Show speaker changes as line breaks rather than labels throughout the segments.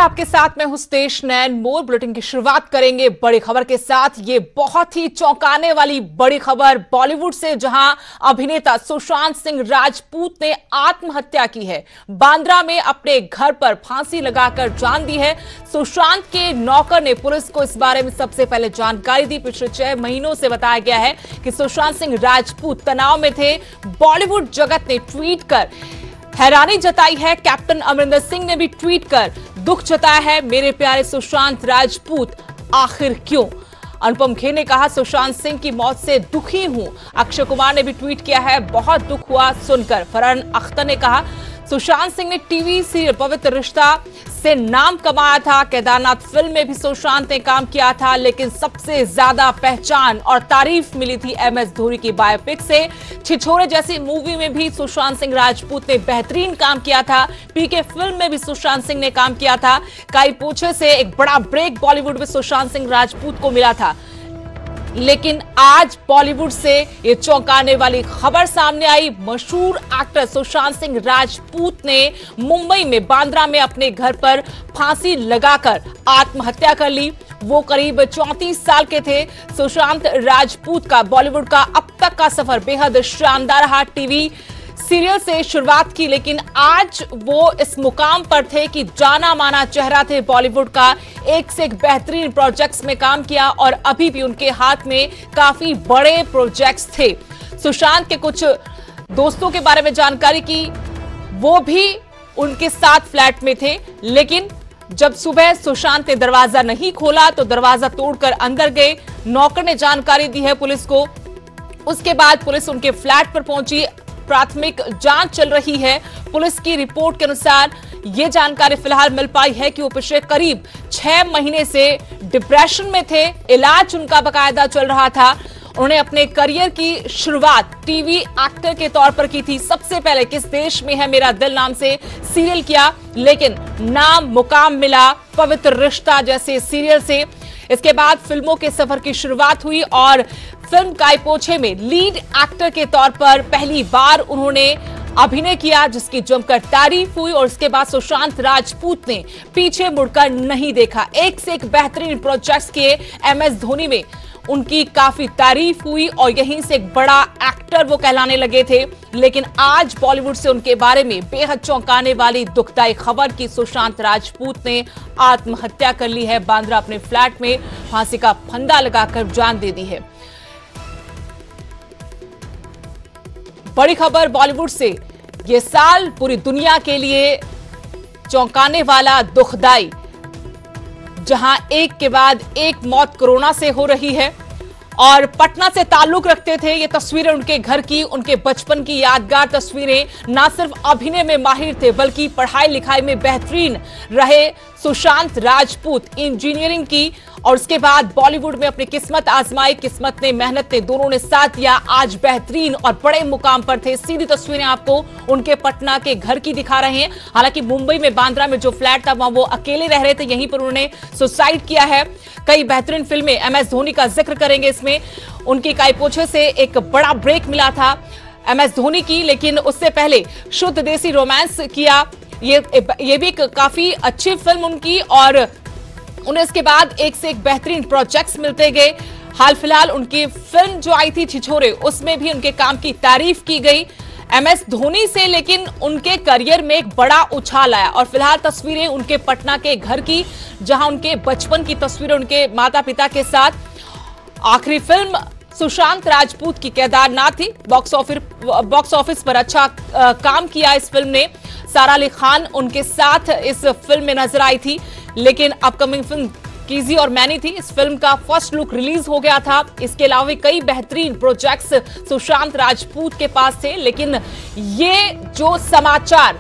आपके साथ मैं हूं स्टेश नैन मोर। बुलेटिन की शुरुआत करेंगे बड़ी खबर के साथ। ये बहुत ही चौंकाने वाली बड़ी खबर बॉलीवुड से, जहां अभिनेता सुशांत सिंह राजपूत ने आत्महत्या की है। बांद्रा में अपने घर पर फांसी लगाकर जान दी है। सुशांत के नौकर ने पुलिस को इस बारे में सबसे पहले जानकारी दी। पिछले 6 महीनों से बताया गया है कि सुशांत सिंह राजपूत तनाव में थे। बॉलीवुड जगत ने ट्वीट कर हैरानी जताई है। कैप्टन अमरिंदर सिंह ने भी ट्वीट कर दुख जताया है। मेरे प्यारे सुशांत राजपूत, आखिर क्यों? अनुपम खेर ने कहा, सुशांत सिंह की मौत से दुखी हूं। अक्षय कुमार ने भी ट्वीट किया है, बहुत दुख हुआ सुनकर। फरहान अख्तर ने कहा, सुशांत सिंह ने टीवी सीरियल पवित्र रिश्ता से नाम कमाया था। केदारनाथ फिल्म में भी सुशांत ने काम किया था, लेकिन सबसे ज्यादा पहचान और तारीफ मिली थी MS धोनी की बायोपिक से। छिछोरे जैसी मूवी में भी सुशांत सिंह राजपूत ने बेहतरीन काम किया था। PK फिल्म में भी सुशांत सिंह ने काम किया था। काई पोछे से एक बड़ा ब्रेक बॉलीवुड में सुशांत सिंह राजपूत को मिला था, लेकिन आज बॉलीवुड से ये चौंकाने वाली खबर सामने आई। मशहूर एक्टर सुशांत सिंह राजपूत ने मुंबई में बांद्रा में अपने घर पर फांसी लगाकर आत्महत्या कर ली। वो करीब 34 साल के थे। सुशांत राजपूत का बॉलीवुड का अब तक का सफर बेहद शानदार रहा। टीवी सीरियल से शुरुआत की, लेकिन आज वो इस मुकाम पर थे कि जाना माना चेहरा थे बॉलीवुड का। एक से एक बेहतरीन प्रोजेक्ट्स में काम किया और अभी भी उनके हाथ में काफी बड़े प्रोजेक्ट्स थे। सुशांत के कुछ दोस्तों के बारे में जानकारी की, वो भी उनके साथ फ्लैट में थे, लेकिन जब सुबह सुशांत ने दरवाजा नहीं खोला तो दरवाजा तोड़कर अंदर गए। नौकर ने जानकारी दी है पुलिस को। उसके बाद पुलिस उनके फ्लैट पर पहुंची। प्राथमिक जांच चल रही है। पुलिस की रिपोर्ट के अनुसार यह जानकारी फिलहाल मिल पाई है कि वो पिछले करीब 6 महीने से डिप्रेशन में थे। इलाज उनका बकायदा चल रहा था। उन्होंने अपने करियर की शुरुआत टीवी एक्टर के तौर पर की थी। सबसे पहले किस देश में है मेरा दिल नाम से सीरियल किया, लेकिन नाम मुकाम मिला पवित्र रिश्ता जैसे सीरियल से। इसके बाद फिल्मों के सफर की शुरुआत हुई और फिल्म काई पोछे में लीड एक्टर के तौर पर पहली बार उन्होंने अभिनय किया, जिसकी जमकर तारीफ हुई। और इसके बाद सुशांत राजपूत ने पीछे मुड़कर नहीं देखा। एक से एक बेहतरीन प्रोजेक्ट्स किए। MS धोनी में उनकी काफी तारीफ हुई और यहीं से एक बड़ा एक्टर वो कहलाने लगे थे। लेकिन आज बॉलीवुड से उनके बारे में बेहद चौंकाने वाली दुखदायी खबर की सुशांत राजपूत ने आत्महत्या कर ली है। बांद्रा अपने फ्लैट में फांसी का फंदा लगाकर जान दे दी है। बड़ी खबर बॉलीवुड से, ये साल पूरी दुनिया के लिए चौंकाने वाला, दुखदाई, जहां एक के बाद एक मौत कोरोना से हो रही है। और पटना से ताल्लुक रखते थे। ये तस्वीरें उनके घर की, उनके बचपन की यादगार तस्वीरें। ना सिर्फ अभिनय में माहिर थे, बल्कि पढ़ाई लिखाई में बेहतरीन रहे सुशांत राजपूत। इंजीनियरिंग की और उसके बाद बॉलीवुड में अपनी किस्मत आजमाई। किस्मत ने, मेहनत ने, दोनों ने साथ दिया। आज बेहतरीन और बड़े मुकाम पर थे। सीधी तस्वीरें आपको उनके पटना के घर की दिखा रहे हैं। हालांकि मुंबई में बांद्रा में जो फ्लैट था, वहां वो अकेले रह रहे थे। यहीं पर उन्होंने सुसाइड किया है। कई बेहतरीन फिल्में, MS धोनी का जिक्र करेंगे इसमें। उनकी काई पोछे से एक बड़ा ब्रेक मिला था MS धोनी की, लेकिन उससे पहले शुद्ध देसी रोमांस किया। ये भी एक काफी अच्छी फिल्म उनकी, और उन्हें इसके बाद एक से एक बेहतरीन प्रोजेक्ट्स मिलते गए। हाल फिलहाल उनकी फिल्म जो आई थी छिछोरे, उसमें भी उनके काम की तारीफ की गई MS धोनी से, लेकिन उनके करियर में एक बड़ा उछाल आया। और फिलहाल तस्वीरें उनके पटना के घर की, जहां उनके बचपन की तस्वीरें उनके माता पिता के साथ। आखिरी फिल्म सुशांत राजपूत की केदारनाथ थी। बॉक्स ऑफिस पर अच्छा काम किया इस फिल्म ने। सारा अली खान उनके साथ इस फिल्म में नजर आई थी, लेकिन अपकमिंग फिल्म कीजी और मैनी थी। इस फिल्म का फर्स्ट लुक रिलीज हो गया था। इसके अलावा कई बेहतरीन प्रोजेक्ट्स सुशांत राजपूत के पास थे, लेकिन ये जो समाचार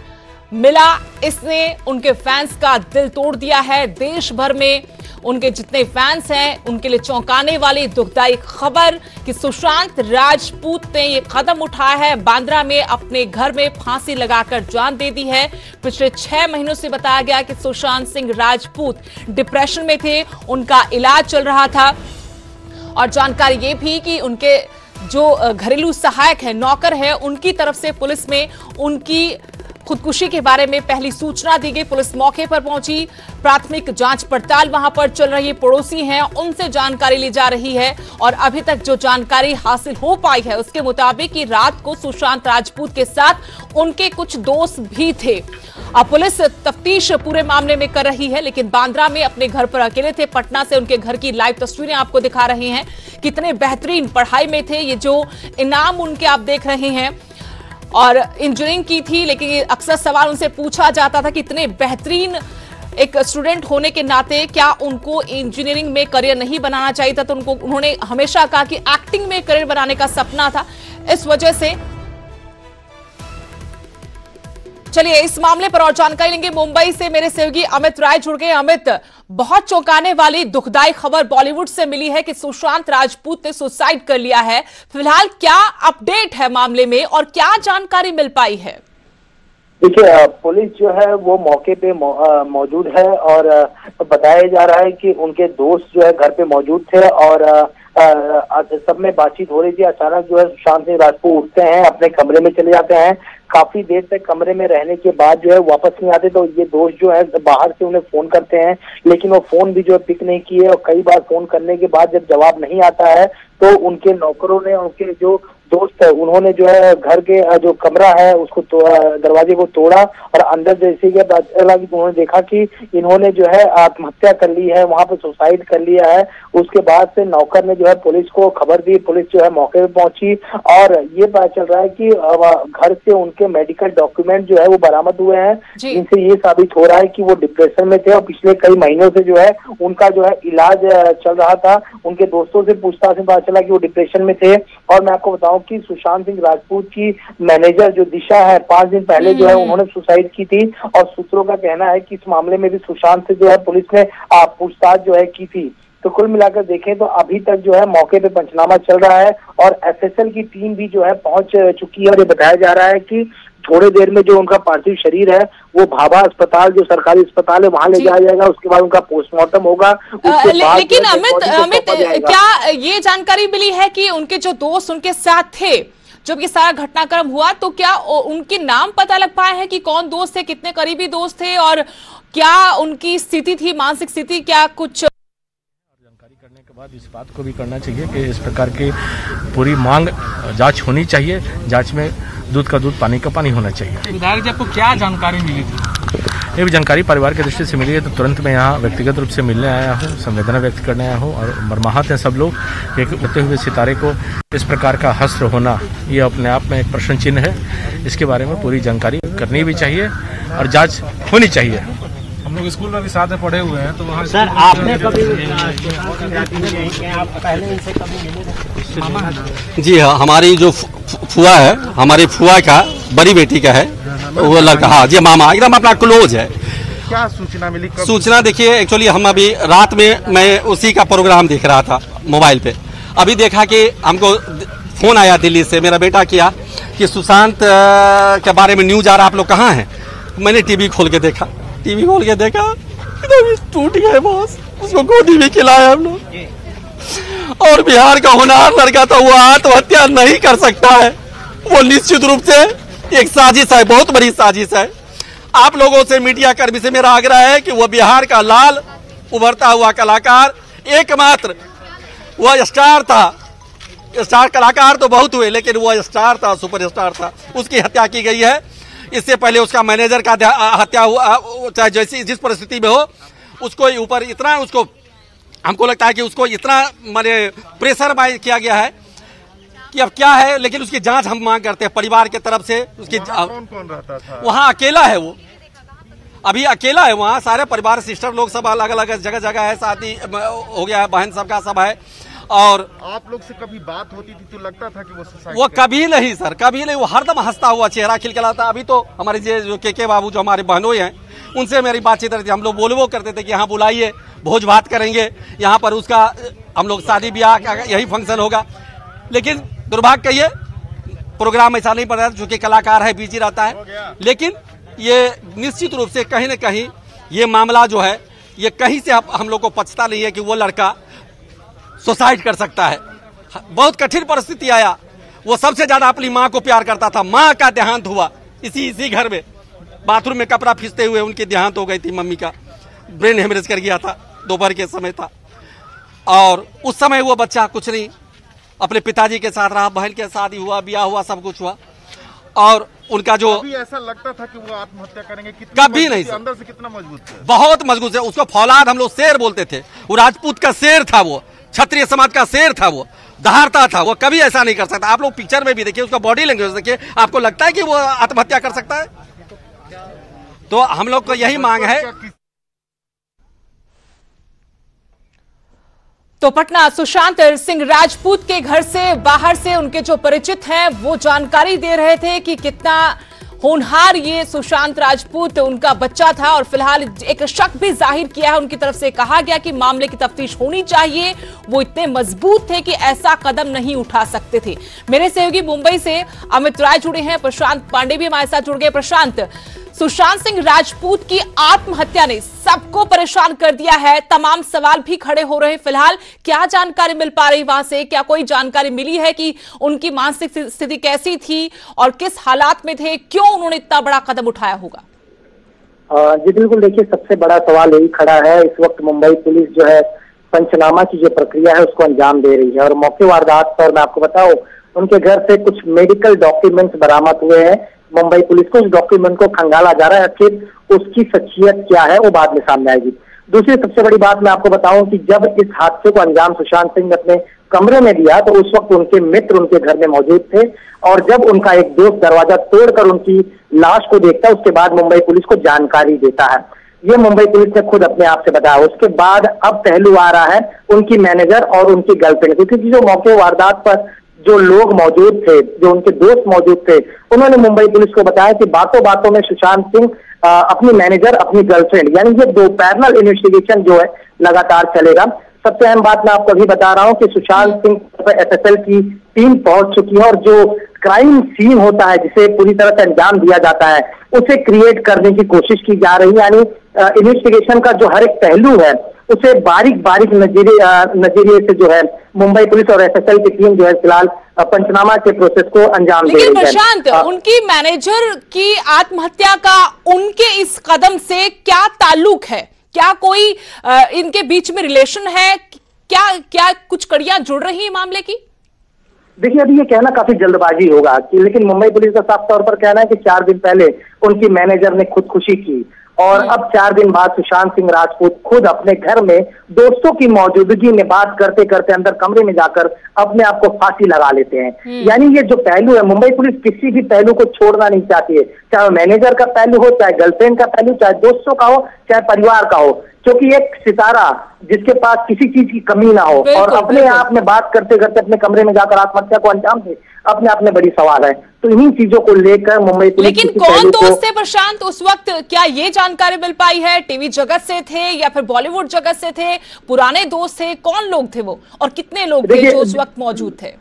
मिला, इसने उनके फैंस का दिल तोड़ दिया है। देश भर में उनके जितने फैंस हैं, उनके लिए चौंकाने वाली दुखदाई खबर कि सुशांत राजपूत ने ये कदम उठाया है। बांद्रा में अपने घर में फांसी लगाकर जान दे दी है। पिछले 6 महीनों से बताया गया कि सुशांत सिंह राजपूत डिप्रेशन में थे, उनका इलाज चल रहा था। और जानकारी ये भी कि उनके जो घरेलू सहायक है, नौकर है, उनकी तरफ से पुलिस में उनकी खुदकुशी के बारे में पहली सूचना दी गई। पुलिस मौके पर पहुंची, प्राथमिक जांच पड़ताल वहां पर चल रही है। पड़ोसी हैं, उनसे जानकारी ली जा रही है और अभी तक जो जानकारी हासिल हो पाई है उसके मुताबिक कि रात को सुशांत राजपूत के साथ उनके कुछ दोस्त भी थे। अब पुलिस तफ्तीश पूरे मामले में कर रही है, लेकिन बांद्रा में अपने घर पर अकेले थे। पटना से उनके घर की लाइव तस्वीरें आपको दिखा रहे हैं। कितने बेहतरीन पढ़ाई में थे, ये जो इनाम उनके आप देख रहे हैं, और इंजीनियरिंग की थी। लेकिन अक्सर सवाल उनसे पूछा जाता था कि इतने बेहतरीन एक स्टूडेंट होने के नाते क्या उनको इंजीनियरिंग में करियर नहीं बनाना चाहिए था। तो उन्होंने हमेशा कहा कि एक्टिंग में करियर बनाने का सपना था। इस वजह से चलिए इस मामले पर और जानकारी लेंगे। मुंबई से मेरे सहयोगी अमित राय जुड़ गए। अमित, बहुत चौंकाने वाली दुखदाई खबर बॉलीवुड से मिली है कि सुशांत राजपूत ने सुसाइड कर लिया है। फिलहाल क्या अपडेट है मामले में और क्या जानकारी मिल पाई है?
देखिए, पुलिस जो है वो मौके पे मौजूद है और बताया जा रहा है कि उनके दोस्त जो है घर पे मौजूद थे और सब में बातचीत हो रही थी। अचानक जो है सुशांत सिंह राजपूत उठते हैं, अपने कमरे में चले जाते हैं। काफी देर तक कमरे में रहने के बाद जो है वापस नहीं आते, तो ये दोस्त जो है बाहर से उन्हें फोन करते हैं, लेकिन वो फोन भी जो है पिक नहीं किए और कई बार फोन करने के बाद जब जवाब नहीं आता है तो उनके नौकरों ने, उनके जो दोस्त है उन्होंने जो है घर के जो कमरा है उसको दरवाजे को तोड़ा और अंदर जैसे कि उन्होंने देखा कि इन्होंने जो है आत्महत्या कर ली है, वहां पे सुसाइड कर लिया है। उसके बाद से नौकर ने जो है पुलिस को खबर दी। पुलिस जो है मौके पे पहुंची और ये पता चल रहा है कि घर से उनके मेडिकल डॉक्यूमेंट जो है वो बरामद हुए हैं, जिनसे ये साबित हो रहा है कि वो डिप्रेशन में थे और पिछले कई महीनों से जो है उनका जो है इलाज चल रहा था। उनके दोस्तों से पूछताछ में पता चला कि वो डिप्रेशन में थे। और मैं आपको बताऊं कि सुशांत सिंह राजपूत की मैनेजर जो दिशा है 5 दिन पहले जो है उन्होंने सुसाइड की थी और सूत्रों का कहना है कि इस मामले में भी सुशांत से जो है पुलिस ने पूछताछ जो है की थी। तो कुल मिलाकर देखें तो अभी तक जो है मौके पे पंचनामा चल रहा है और एफएसएल की टीम भी जो है पहुंच चुकी है और ये बताया जा रहा है कि थोड़ी देर में जो उनका पार्थिव शरीर है वो भाभा अस्पताल, जो सरकारी अस्पताल है, वहां ले जाया जाएगा। उसके बाद उनका पोस्टमार्टम होगा।
लेकिन अमित क्या ये जानकारी मिली है कि उनके जो दोस्त उनके साथ थे जब ये सारा घटनाक्रम हुआ, तो क्या उनके नाम पता लग पाए हैं कि कौन दोस्त थे, कितने करीबी दोस्त थे और क्या उनकी स्थिति थी, मानसिक स्थिति, क्या कुछ
जानकारी करने के बाद इस बात को भी करना चाहिए कि इस प्रकार की पूरी मांग जांच होनी चाहिए। जांच में दूध का दूध, पानी का पानी होना चाहिए।
विधायक जी, आपको क्या जानकारी मिली थी?
ये भी जानकारी परिवार की दृष्टि से मिली है, तो तुरंत मैं यहाँ व्यक्तिगत रूप से मिलने आया हूँ, संवेदना व्यक्त करने आया हूँ और मर्माहत हैं सब लोग। एक उठते हुए सितारे को इस प्रकार का हस्र होना ये अपने आप में एक प्रश्न चिन्ह है। इसके बारे में पूरी जानकारी करनी भी चाहिए और जांच होनी चाहिए।
हम लोग स्कूल में भी साथ में पढ़े हुए हैं, तो वहाँ
सर आपने कभी आप पहले इनसे कभी मिले?
जी हाँ, हमारी जो फुआ है, हमारी फुआ का बड़ी बेटी का है वो लड़का। हाँ जी, मामा एकदम अपना क्लोज है।
क्या सूचना मिली?
सूचना देखिए, एक्चुअली हम अभी रात में मैं उसी का प्रोग्राम देख रहा था मोबाइल पे। अभी देखा कि हमको फोन आया दिल्ली से, मेरा बेटा किया कि सुशांत के बारे में न्यूज आ रहा, आप लोग कहाँ हैं? मैंने टीवी खोल के देखा टूट गए बॉस। उसको गोदी भी खिलाया हम लोग। और बिहार का होनहार लड़का था, वो आत्महत्या नहीं कर सकता है। वो निश्चित रूप से एक साजिश है, बहुत बड़ी साजिश है। आप लोगों से, मीडिया कर्मी से मेरा आग्रह है कि वो बिहार का लाल उभरता हुआ कलाकार, एकमात्र वह स्टार था। स्टार कलाकार तो बहुत हुए, लेकिन वह स्टार था, सुपरस्टार था। उसकी हत्या की गई है। इससे पहले उसका मैनेजर का हत्या हुआ, चाहे जैसी जिस परिस्थिति में हो, उसको ऊपर इतना, उसको हमको लगता है कि उसको इतना माने प्रेशर किया गया है कि अब क्या है। लेकिन उसकी जांच हम मांग करते हैं परिवार के तरफ से। उसकी
कौन कौन रहता था
वहाँ? अकेला है वो, अभी अकेला है वहाँ। सारे परिवार, सिस्टर लोग सब अलग अलग जगह है, शादी हो गया है, बहन सबका सब है। और
आप लोग से कभी बात होती थी तो लगता था कि
वो कभी नहीं सर, कभी नहीं। वो हरदम हंसता हुआ, चेहरा खिलखिलाता। अभी तो हमारे जो के बाबू जो हमारे बहनोई हैं, उनसे मेरी बातचीत रहती थी। हम लोग बोलवो करते थे कि यहाँ बुलाइए, भोज भात करेंगे, यहाँ पर उसका हम लोग शादी ब्याह का यही फंक्शन होगा। लेकिन दुर्भाग्य कहिए प्रोग्राम ऐसा नहीं पड़ रहा, चूंकि कलाकार है, बिजी रहता है। लेकिन ये निश्चित रूप से कहीं न कहीं ये मामला जो है, ये कहीं से हम लोग को पछता नहीं है कि वो लड़का सुसाइड कर सकता है। बहुत कठिन परिस्थिति आया। वो सबसे ज्यादा अपनी माँ को प्यार करता था। माँ का देहांत हुआ इसी घर में। बाथरूम में कपड़ा खींचते हुए उनकी देहांत हो गई थी। मम्मी का ब्रेन हेमरेज कर गया था, दोपहर के समय था, और उस समय वो बच्चा कुछ नहीं, अपने पिताजी के साथ रहा, बहन के शादी हुआ, ब्याह हुआ, सब कुछ हुआ। और उनका जो
कभी ऐसा लगता था कि वो आत्महत्या करेंगे?
कभी नहीं सर।
अंदर से कितना मजबूत थे?
बहुत मजबूत है। उसको फौलाद हम लोग शेर बोलते थे। वो राजपूत का शेर था, वो क्षत्रिय समाज का शेर था, वो दहाड़ता था, वो कभी ऐसा नहीं कर सकता। आप लोग पिक्चर में भी देखिए, उसका बॉडी लैंग्वेज देखिए, आपको लगता है कि वो आत्महत्या कर सकता है? तो हम लोग को यही मांग है।
तो पटना सुशांत सिंह राजपूत के घर से बाहर से उनके जो परिचित हैं वो जानकारी दे रहे थे कि कितना होनहार ये सुशांत राजपूत उनका बच्चा था, और फिलहाल एक शक भी जाहिर किया है। उनकी तरफ से कहा गया कि मामले की तफ्तीश होनी चाहिए, वो इतने मजबूत थे कि ऐसा कदम नहीं उठा सकते थे। मेरे सहयोगी मुंबई से अमित राय जुड़े हैं, प्रशांत पांडे भी हमारे साथ जुड़ गए। प्रशांत, सुशांत सिंह राजपूत की आत्महत्या ने सबको परेशान कर दिया है, तमाम सवाल भी खड़े हो रहे हैं। फिलहाल क्या जानकारी मिल पा रही वहां से? क्या कोई जानकारी मिली है कि उनकी मानसिक स्थिति कैसी थी और किस हालात में थे? क्यों उन्होंने इतना बड़ा कदम उठाया होगा?
जी बिल्कुल, देखिए सबसे बड़ा सवाल यही खड़ा है। इस वक्त मुंबई पुलिस जो है पंचनामा की जो प्रक्रिया है उसको अंजाम दे रही है, और मौके वारदात पर मैं आपको बताऊं, उनके घर से कुछ मेडिकल डॉक्यूमेंट्स बरामद हुए हैं। मुंबई पुलिस को उस डॉक्यूमेंट को खंगाला जा रहा है, आखिर उसकी सच्चियत क्या है वो बाद में सामने आएगी। दूसरी सबसे बड़ी बात मैं आपको बताऊं कि जब इस हादसे को अंजाम सुशांत सिंह ने अपने कमरे में दिया तो उस वक्त उनके मित्र उनके घर में मौजूद थे, और जब उनका एक दोस्त दरवाजा तोड़कर उनकी लाश को देखता है उसके बाद मुंबई पुलिस को जानकारी देता है। ये मुंबई पुलिस ने खुद अपने आप से बताया। उसके बाद अब पहलू आ रहा है उनकी मैनेजर और उनकी गर्लफ्रेंड, क्योंकि जो मौके वारदात पर जो लोग मौजूद थे, जो उनके दोस्त मौजूद थे, उन्होंने मुंबई पुलिस को बताया कि बातों बातों में सुशांत सिंह अपनी मैनेजर, अपनी गर्लफ्रेंड, यानी ये दो पैरेलल इन्वेस्टिगेशन जो है लगातार चलेगा। सबसे अहम बात मैं आपको अभी बता रहा हूं कि सुशांत सिंह पर एफएसएल की टीम पहुंच चुकी है, और जो क्राइम सीन होता है जिसे पूरी तरह से अंजाम दिया जाता है उसे क्रिएट करने की कोशिश की जा रही है। यानी इन्वेस्टिगेशन का जो हर एक पहलू है उसे बारीक बारीक नजरिए से जो है मुंबई पुलिस और एफएसएल की टीम जो है फिलहाल पंचनामा के प्रोसेस को अंजाम दे रही है।
प्रशांत, उनकी मैनेजर की आत्महत्या का उनके इस कदम से क्या ताल्लुक है? क्या कोई इनके बीच में रिलेशन है? क्या कुछ कड़ियां जुड़ रही है मामले की?
देखिए, अभी ये कहना काफी जल्दबाजी होगा लेकिन मुंबई पुलिस का साफ तौर पर कहना है कि 4 दिन पहले उनकी मैनेजर ने खुदकुशी की, और अब 4 दिन बाद सुशांत सिंह राजपूत खुद अपने घर में दोस्तों की मौजूदगी में बात करते करते अंदर कमरे में जाकर अपने आप को फांसी लगा लेते हैं। यानी ये जो पहलू है, मुंबई पुलिस किसी भी पहलू को छोड़ना नहीं चाहती है, चाहे मैनेजर का पहलू हो, चाहे गर्लफ्रेंड का पहलू, चाहे दोस्तों का हो, चाहे परिवार का हो, क्योंकि एक सितारा जिसके पास किसी चीज की कमी ना हो और अपने आप में बात करते करते अपने कमरे में जाकर आत्महत्या को अंजाम दे, अपने आप में बड़ी सवाल है। तो इन्हीं चीजों को लेकर मुंबई पुलिस,
लेकिन कौन दोस्त थे प्रशांत उस वक्त? क्या ये जानकारी मिल पाई है? टीवी जगत से थे या फिर बॉलीवुड जगत से थे? पुराने दोस्त थे? कौन लोग थे वो, और कितने लोग थे जो उस वक्त मौजूद थे?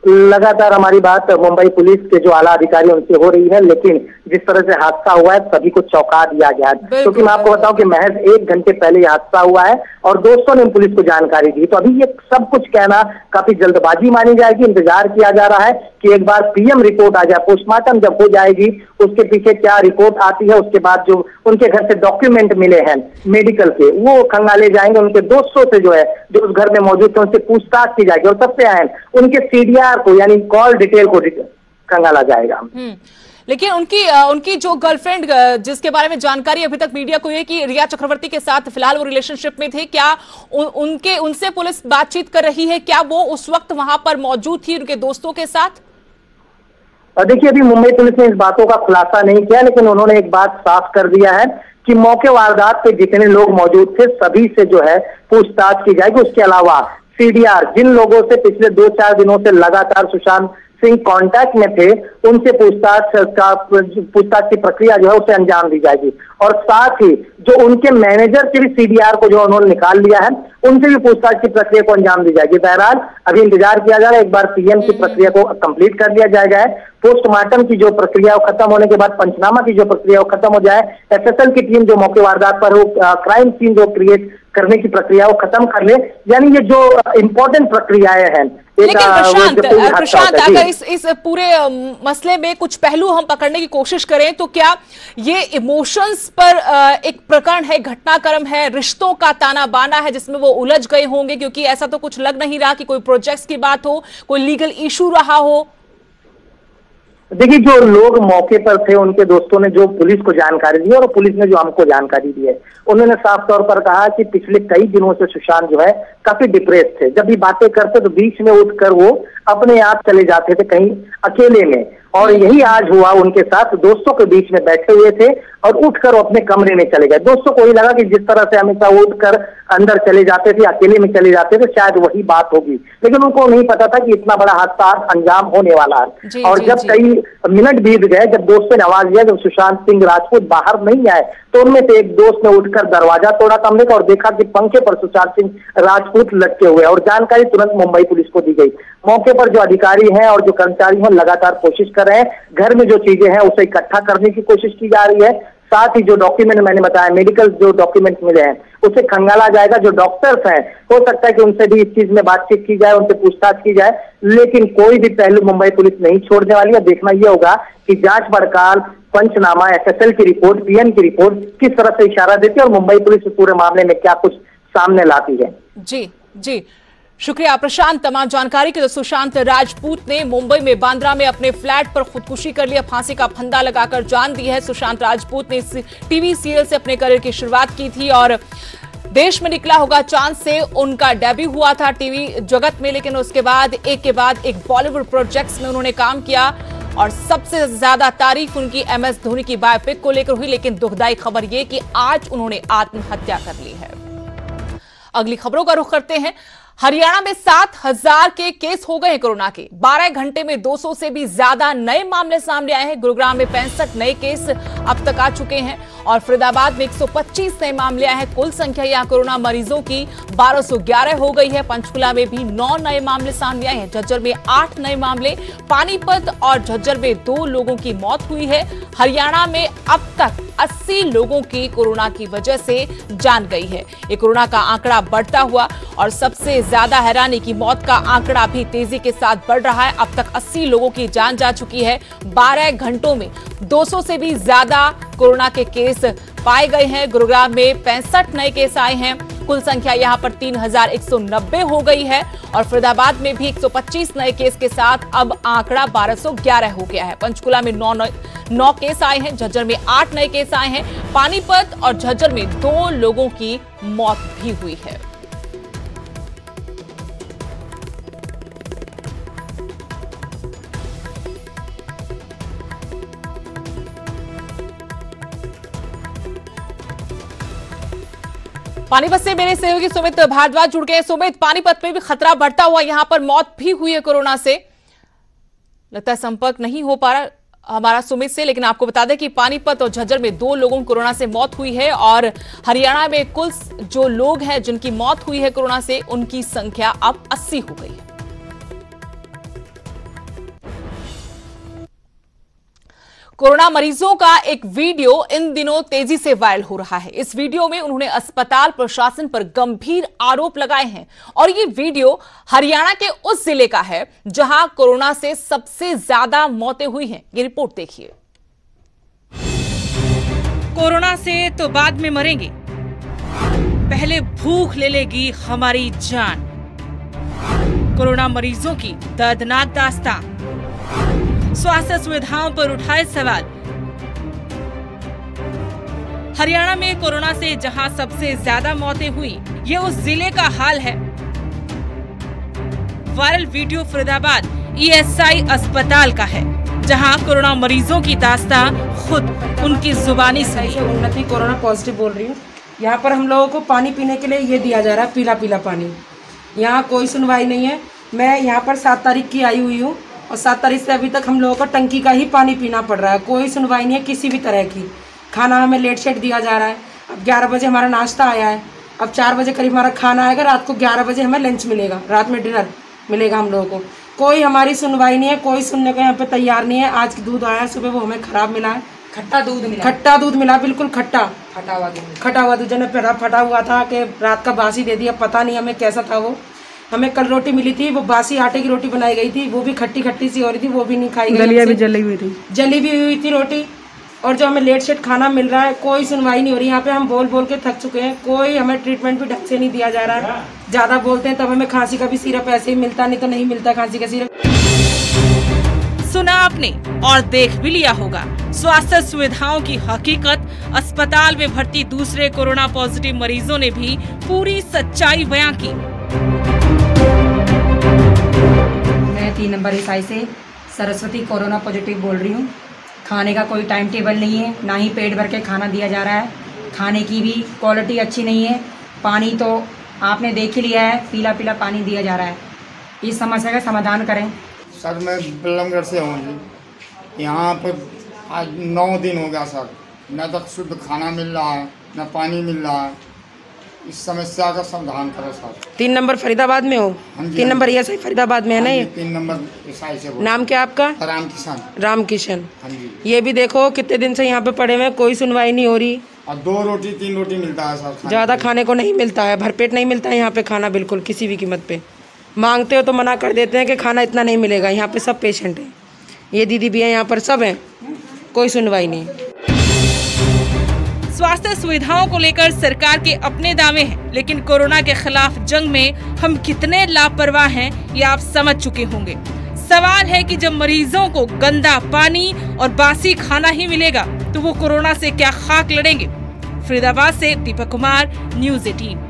लगातार हमारी बात मुंबई पुलिस के जो आला अधिकारी उनसे हो रही है, लेकिन जिस तरह से हादसा हुआ है सभी को चौंका दिया गया है। क्योंकि मैं आपको बताऊं कि महज 1 घंटे पहले यह हादसा हुआ है और दोस्तों ने पुलिस को जानकारी दी, तो अभी ये सब कुछ कहना काफी जल्दबाजी मानी जाएगी। इंतजार किया जा रहा है कि एक बार पीएम रिपोर्ट आ जाए, पोस्टमार्टम जब हो जाएगी उसके पीछे क्या रिपोर्ट आती है, उसके बाद जो उनके घर से डॉक्यूमेंट मिले हैं मेडिकल के वो खंगाले जाएंगे। उनके दोस्तों से जो है, जो उस घर में मौजूद थे, उनसे पूछताछ की जाएगी, और सबसे अहम उनके सीडीआर को यानी कॉल डिटेल को खंगाला जाएगा।
लेकिन उनकी जो गर्लफ्रेंड जिसके बारे में जानकारी अभी तक मीडिया को है कि रिया चक्रवर्ती के साथ फिलहाल वो रिलेशनशिप में थे, क्या उनसे पुलिस बातचीत कर रही है? क्या वो उस वक्त वहां पर मौजूद थी उनके दोस्तों के साथ?
देखिए, अभी मुंबई पुलिस ने इस बातों का खुलासा नहीं किया, लेकिन उन्होंने एक बात साफ कर दिया है कि मौके वारदात पे जितने लोग मौजूद थे सभी से जो है पूछताछ की जाएगी। उसके अलावा सीडीआर जिन लोगों से पिछले 2-4 दिनों से लगातार सुशांत सिंह कांटेक्ट में थे उनसे पूछताछ की प्रक्रिया जो है उसे अंजाम दी जाएगी, और साथ ही जो उनके मैनेजर के भी सीडीआर को जो उन्होंने निकाल लिया है उनसे भी पूछताछ की प्रक्रिया को अंजाम दी जाएगी। बहरहाल अभी इंतजार किया जा रहा है, एक बार पीएम की प्रक्रिया को कंप्लीट कर लिया जाएगा, पोस्टमार्टम की जो प्रक्रिया खत्म होने के बाद पंचनामा की जो प्रक्रिया खत्म हो जाए, एफएसएल की टीम जो मौके वारदात पर हो क्राइम सीन जो क्रिएट करने की प्रक्रिया वो खत्म कर ले, यानी ये जो इंपॉर्टेंट प्रक्रियाएं हैं
लेकिन प्रशांत अगर इस पूरे मसले में कुछ पहलू हम पकड़ने की कोशिश करें तो क्या ये इमोशंस पर एक प्रकरण है, घटनाक्रम है, रिश्तों का ताना बाना है जिसमें वो उलझ गए होंगे? क्योंकि ऐसा तो कुछ लग नहीं रहा कि कोई प्रोजेक्ट्स की बात हो, कोई लीगल इशू रहा हो।
देखिए, जो लोग मौके पर थे उनके दोस्तों ने जो पुलिस को जानकारी दी और पुलिस ने जो हमको जानकारी दी है, उन्होंने साफ तौर पर कहा कि पिछले कई दिनों से सुशांत जो है काफी डिप्रेस थे। जब भी बातें करते तो बीच में उठकर वो अपने आप चले जाते थे कहीं अकेले में, और यही आज हुआ उनके साथ। दोस्तों के बीच में बैठे हुए थे और उठकर वो अपने कमरे में चले गए। दोस्तों को ही लगा कि जिस तरह से हमेशा उठकर अंदर चले जाते थे, अकेले में चले जाते थे, शायद वही बात होगी, लेकिन उनको नहीं पता था कि इतना बड़ा हादसा अंजाम होने वाला है। और जब कई मिनट बीत गए, जब दोस्तों ने आवाज दिया, जब सुशांत सिंह राजपूत बाहर नहीं आए, तो उनमें से एक दोस्त ने उठकर दरवाजा तोड़ा कमरे का और देखा कि पंखे पर सुशांत सिंह राजपूत लटके हुए, और जानकारी तुरंत मुंबई पुलिस को दी गई। मौके पर जो अधिकारी हैं और जो कर्मचारी हैं लगातार कोशिश कर रहे हैं, घर में जो चीजें हैं उसे इकट्ठा करने की कोशिश की जा रही है। साथ ही जो डॉक्यूमेंट मैंने बताया, मेडिकल जो डॉक्यूमेंट मिले हैं उसे खंगाला जाएगा। जो डॉक्टर्स हैं हो सकता है कि उनसे भी इस चीज में बातचीत की जाए, उनसे पूछताछ की जाए, लेकिन कोई भी पहलू मुंबई पुलिस नहीं छोड़ने वाली है। देखना यह होगा कि जांच पड़ताल, पंचनामा, एफएसएल की रिपोर्ट, पीएन की रिपोर्ट किस तरह से इशारा देती है और मुंबई पुलिस पूरे मामले में क्या कुछ सामने लाती है।
जी जी, शुक्रिया प्रशांत तमाम जानकारी के लिए। सुशांत राजपूत ने मुंबई में बांद्रा में अपने फ्लैट पर खुदकुशी कर लिया, फांसी का फंदा लगाकर जान दी है। सुशांत राजपूत ने इस टीवी सीरियल से अपने करियर की शुरुआत की थी और देश में निकला होगा चांद से उनका डेब्यू हुआ था टीवी जगत में, लेकिन उसके बाद एक बॉलीवुड प्रोजेक्ट्स में उन्होंने काम किया और सबसे ज्यादा तारीफ उनकी MS धोनी की बायोपिक को लेकर हुई। लेकिन दुखदाई खबर यह कि आज उन्होंने आत्महत्या कर ली है। अगली खबरों का रुख करते हैं। हरियाणा में 7000 के केस हो गए हैं कोरोना के। 12 घंटे में 200 से भी ज्यादा नए मामले सामने आए हैं। गुरुग्राम में 65 नए केस अब तक आ चुके हैं और फरीदाबाद में 125 नए मामले आए हैं। कुल संख्या यहां कोरोना मरीजों की 1211 हो गई है। पंचकुला में भी 9 नए मामले सामने आए हैं। झज्जर में 8 नए मामले, पानीपत और झज्जर में 2 लोगों की मौत हुई है। हरियाणा में अब तक 80 लोगों की कोरोना की वजह से जान गई है। ये कोरोना का आंकड़ा बढ़ता हुआ और सबसे ज्यादा हैरानी की मौत का आंकड़ा भी तेजी के साथ बढ़ रहा है। अब तक 80 लोगों की जान जा चुकी है। 12 घंटों में 200 से भी ज्यादा कोरोना के केस पाए गए हैं। गुरुग्राम में 65 नए केस आए हैं। कुल संख्या यहां पर 3190 हो गई है और फरीदाबाद में भी 125 नए केस के साथ अब आंकड़ा 1211 हो गया है। पंचकुला में 9 केस आए हैं। झज्जर में 8 नए केस आए हैं। पानीपत और झज्जर में 2 लोगों की मौत भी हुई है। पानीपत से मेरे सहयोगी सुमित भारद्वाज जुड़ गए। सुमित, पानीपत में भी खतरा बढ़ता हुआ, यहां पर मौत भी हुई है कोरोना से। लगता है संपर्क नहीं हो पा रहा हमारा सुमित से, लेकिन आपको बता दें कि पानीपत और झज्जर में 2 लोगों को कोरोना से मौत हुई है और हरियाणा में कुल जो लोग हैं जिनकी मौत हुई है कोरोना से, उनकी संख्या अब 80 हो गई है। कोरोना मरीजों का एक वीडियो इन दिनों तेजी से वायरल हो रहा है। इस वीडियो में उन्होंने अस्पताल प्रशासन पर गंभीर आरोप लगाए हैं और ये वीडियो हरियाणा के उस जिले का है जहां कोरोना से सबसे ज्यादा मौतें हुई हैं। ये रिपोर्ट देखिए। कोरोना से तो बाद में मरेंगे, पहले भूख ले लेगी हमारी जान। कोरोना मरीजों की दर्दनाक दास्तान। स्वास्थ्य सुविधाओं पर उठाए सवाल। हरियाणा में कोरोना से जहां सबसे ज्यादा मौतें हुई, ये उस जिले का हाल है। वायरल वीडियो फरीदाबाद ESI अस्पताल का है जहां कोरोना मरीजों की दास्तान खुद उनकी जुबानी सुनी।
उन्नति कोरोना पॉजिटिव बोल रही हूँ। यहाँ पर हम लोगों को पानी पीने के लिए ये दिया जा रहा है, पीला पीला पानी। यहाँ कोई सुनवाई नहीं है। मैं यहाँ पर 7 तारीख की आई हुई हूँ और 7 तारीख से अभी तक हम लोगों को टंकी का ही पानी पीना पड़ रहा है। कोई सुनवाई नहीं है किसी भी तरह की। खाना हमें लेट सेट दिया जा रहा है। अब 11 बजे हमारा नाश्ता आया है, अब 4 बजे करीब हमारा खाना आएगा। रात को 11 बजे हमें लंच मिलेगा, रात में डिनर मिलेगा हम लोगों को। कोई हमारी सुनवाई नहीं है, कोई सुनने को यहाँ पे तैयार नहीं है। आज दूध आया सुबह, वो हमें खराब मिला है। खट्टा दूध मिला, बिल्कुल खट्टा हुआ दूध। जब फटा हुआ था कि रात का बासी दे दिया, पता नहीं हमें कैसा था वो। हमें कल रोटी मिली थी, वो बासी आटे की रोटी बनाई गई थी, वो भी खट्टी खट्टी सी हो रही थी, वो भी नहीं खाई गई।
दलिया भी जली हुई थी,
जली भी हुई थी रोटी। और जो हमें लेट सेट खाना मिल रहा है, कोई सुनवाई नहीं हो रही। यहाँ पे हम बोल बोल के थक चुके हैं, कोई हमें ट्रीटमेंट भी ढंग से नहीं दिया जा रहा है। ज़्यादा बोलते हैं तब हमें खांसी का भी सिरप ऐसे ही मिलता, नहीं तो नहीं मिलता खांसी का सिरप।
सुना आपने और देख भी लिया होगा स्वास्थ्य सुविधाओं की हकीकत। अस्पताल में भर्ती दूसरे कोरोना पॉजिटिव मरीजों ने भी पूरी सच्चाई बयां की।
मैं 3 नंबर ईसाई से सरस्वती कोरोना पॉजिटिव बोल रही हूँ। खाने का कोई टाइम टेबल नहीं है, ना ही पेट भर के खाना दिया जा रहा है। खाने की भी क्वालिटी अच्छी नहीं है। पानी तो आपने देख ही लिया है, पीला पीला पानी दिया जा रहा है। इस समस्या का समाधान करें।
सर मैं बल्लमगढ़ से हूँ जी। यहाँ पर आज 9 दिन हो गया सर, न तक शुद्ध खाना मिल रहा है, न पानी मिल रहा है। इस समस्या का समाधान करो सर।
3 नंबर फरीदाबाद में हो? 3 नंबर ईसाई फरीदाबाद में है ना ये?
3 नंबर ईसाई से।
नाम क्या आपका? राम किशन।
हाँ जी।
ये भी देखो कितने दिन से यहाँ पे पड़े हुए, कोई सुनवाई नहीं हो रही।
और 2 रोटी 3 रोटी मिलता है सर।
ज़्यादा खाने को नहीं मिलता है, भरपेट नहीं मिलता है यहाँ पे खाना, बिल्कुल किसी भी कीमत पे। मांगते हो तो मना कर देते हैं कि खाना इतना नहीं मिलेगा। यहाँ पे सब पेशेंट हैं, ये दीदी भी हैं यहाँ पर, सब हैं, कोई सुनवाई नहीं। स्वास्थ्य सुविधाओं को लेकर सरकार के अपने दावे हैं, लेकिन कोरोना के खिलाफ जंग में हम कितने लापरवाह हैं ये आप समझ चुके होंगे। सवाल है कि जब मरीजों को गंदा पानी और बासी खाना ही मिलेगा तो वो कोरोना से क्या खाक लड़ेंगे। फरीदाबाद से दीपक कुमार, न्यूज़ 18।